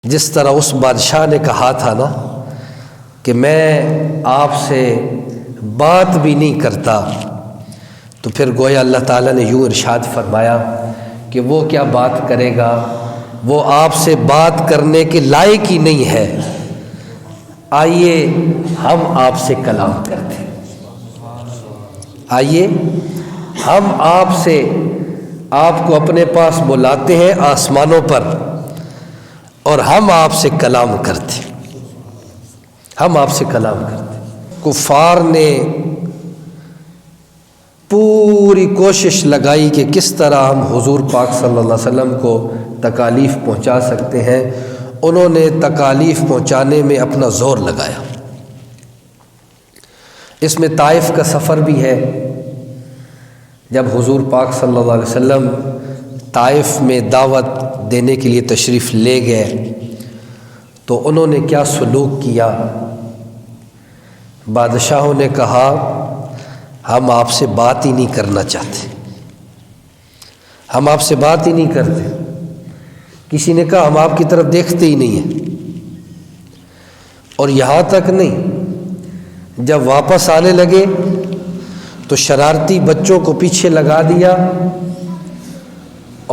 جس طرح اس بادشاہ نے کہا تھا نا کہ میں آپ سے بات بھی نہیں کرتا، تو پھر گویا اللہ تعالیٰ نے یوں ارشاد فرمایا کہ وہ کیا بات کرے گا، وہ آپ سے بات کرنے کے لائق ہی نہیں ہے، آئیے ہم آپ سے کلام کرتے ہیں، آئیے ہم آپ کو اپنے پاس بلاتے ہیں آسمانوں پر اور ہم آپ سے کلام کرتے، ہم آپ سے کلام کرتے۔ کفار نے پوری کوشش لگائی کہ کس طرح ہم حضور پاک صلی اللہ علیہ وسلم کو تکالیف پہنچا سکتے ہیں، انہوں نے تکالیف پہنچانے میں اپنا زور لگایا۔ اس میں طائف کا سفر بھی ہے، جب حضور پاک صلی اللہ علیہ وسلم طائف میں دعوت دینے کے لیے تشریف لے گئے تو انہوں نے کیا سلوک کیا۔ بادشاہوں نے کہا ہم آپ سے بات ہی نہیں کرنا چاہتے، ہم آپ سے بات ہی نہیں کرتے۔ کسی نے کہا ہم آپ کی طرف دیکھتے ہی نہیں ہیں۔ اور یہاں تک نہیں، جب واپس آنے لگے تو شرارتی بچوں کو پیچھے لگا دیا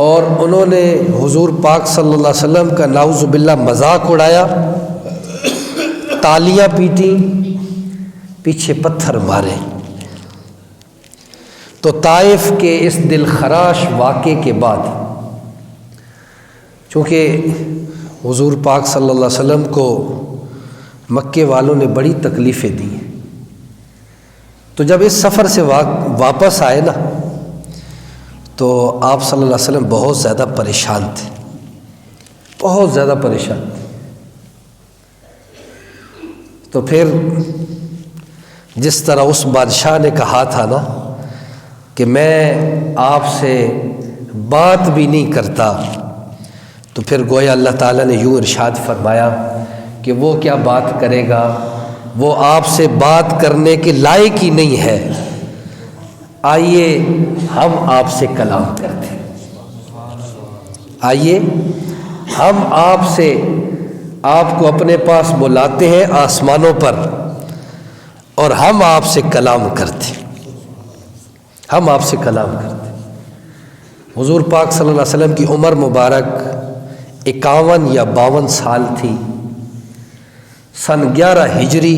اور انہوں نے حضور پاک صلی اللہ علیہ وسلم کا نعوذ باللہ مذاق اڑایا، تالیاں پیٹی، پیچھے پتھر مارے۔ تو طائف کے اس دل خراش واقعے کے بعد، چونکہ حضور پاک صلی اللہ علیہ وسلم کو مکے والوں نے بڑی تکلیفیں دی، تو جب اس سفر سے واپس آئے نا تو آپ صلی اللہ علیہ وسلم بہت زیادہ پریشان تھے، بہت زیادہ پریشان تھے۔ تو پھر جس طرح اس بادشاہ نے کہا تھا نا کہ میں آپ سے بات بھی نہیں کرتا، تو پھر گویا اللہ تعالیٰ نے یوں ارشاد فرمایا کہ وہ کیا بات کرے گا، وہ آپ سے بات کرنے کے لائق ہی نہیں ہے، آئیے ہم آپ سے کلام کرتے ہیں، آئیے ہم آپ کو اپنے پاس بلاتے ہیں آسمانوں پر اور ہم آپ سے کلام کرتے، ہم آپ سے کلام کرتے۔ حضور پاک صلی اللہ علیہ وسلم کی عمر مبارک 51 یا 52 سال تھی۔ سن 11 ہجری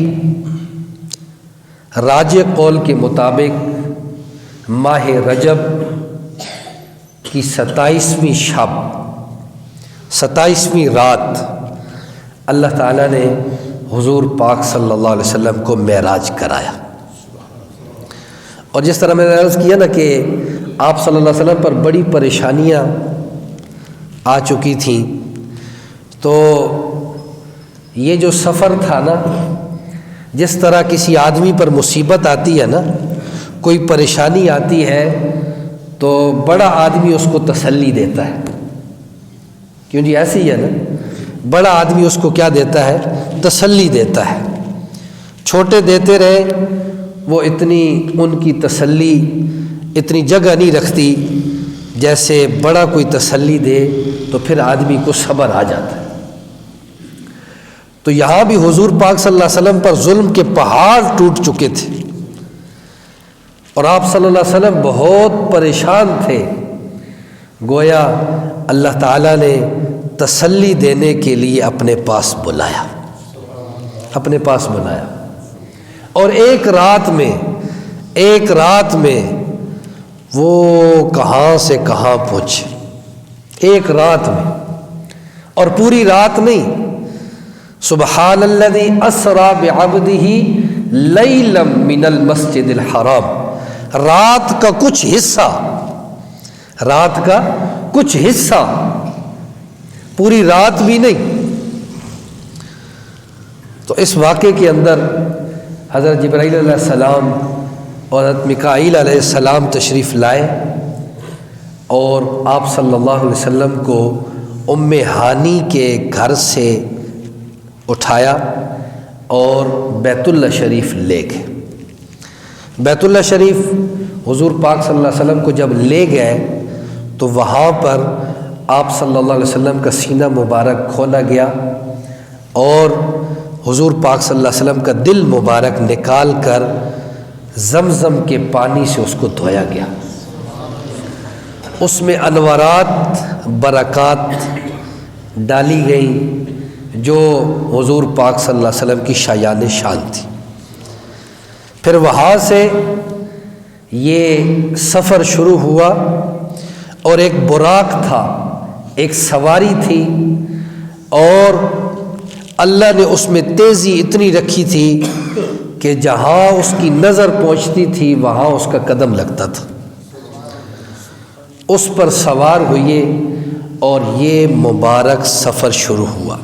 راج قول کے مطابق ماہ رجب کی 27ویں شب، 27ویں رات اللہ تعالیٰ نے حضور پاک صلی اللہ علیہ وسلم کو معراج کرایا۔ اور جس طرح میں نے عرض کیا نا کہ آپ صلی اللہ علیہ وسلم پر بڑی پریشانیاں آ چکی تھیں، تو یہ جو سفر تھا نا، جس طرح کسی آدمی پر مصیبت آتی ہے نا، کوئی پریشانی آتی ہے تو بڑا آدمی اس کو تسلی دیتا ہے، کیوں جی ایسے ہی ہے نا، بڑا آدمی اس کو کیا دیتا ہے، تسلی دیتا ہے۔ چھوٹے دیتے رہے وہ اتنی ان کی تسلی اتنی جگہ نہیں رکھتی، جیسے بڑا کوئی تسلی دے تو پھر آدمی کو صبر آ جاتا ہے۔ تو یہاں بھی حضور پاک صلی اللہ علیہ وسلم پر ظلم کے پہاڑ ٹوٹ چکے تھے اور آپ صلی اللہ علیہ وسلم بہت پریشان تھے۔ گویا اللہ تعالیٰ نے تسلی دینے کے لیے اپنے پاس بلایا، اپنے پاس بلایا، اور ایک رات میں وہ کہاں سے کہاں پہنچے، ایک رات میں، اور پوری رات نہیں۔ سبحان الذی اسری بعبدہ لیلا من المسجد الحرام، رات کا کچھ حصہ، پوری رات بھی نہیں۔ تو اس واقعے کے اندر حضرت جبرائیل علیہ السلام اور حضرت میکائیل علیہ السلام تشریف لائے اور آپ صلی اللہ علیہ وسلم کو ام ہانی کے گھر سے اٹھایا اور بیت اللہ شریف لے گئے۔ بیت اللہ شریف حضور پاک صلی اللہ علیہ وسلم کو جب لے گئے تو وہاں پر آپ صلی اللہ علیہ وسلم کا سینہ مبارک کھولا گیا اور حضور پاک صلی اللہ علیہ وسلم کا دل مبارک نکال کر زمزم کے پانی سے اس کو دھویا گیا. اس میں انوارات برکات ڈالی گئیں جو حضور پاک صلی اللہ علیہ وسلم کی شایان شان تھی. پھر وہاں سے یہ سفر شروع ہوا اور ایک براق تھا، ایک سواری تھی، اور اللہ نے اس میں تیزی اتنی رکھی تھی کہ جہاں اس کی نظر پہنچتی تھی وہاں اس کا قدم لگتا تھا. اس پر سوار ہوئے اور یہ مبارک سفر شروع ہوا.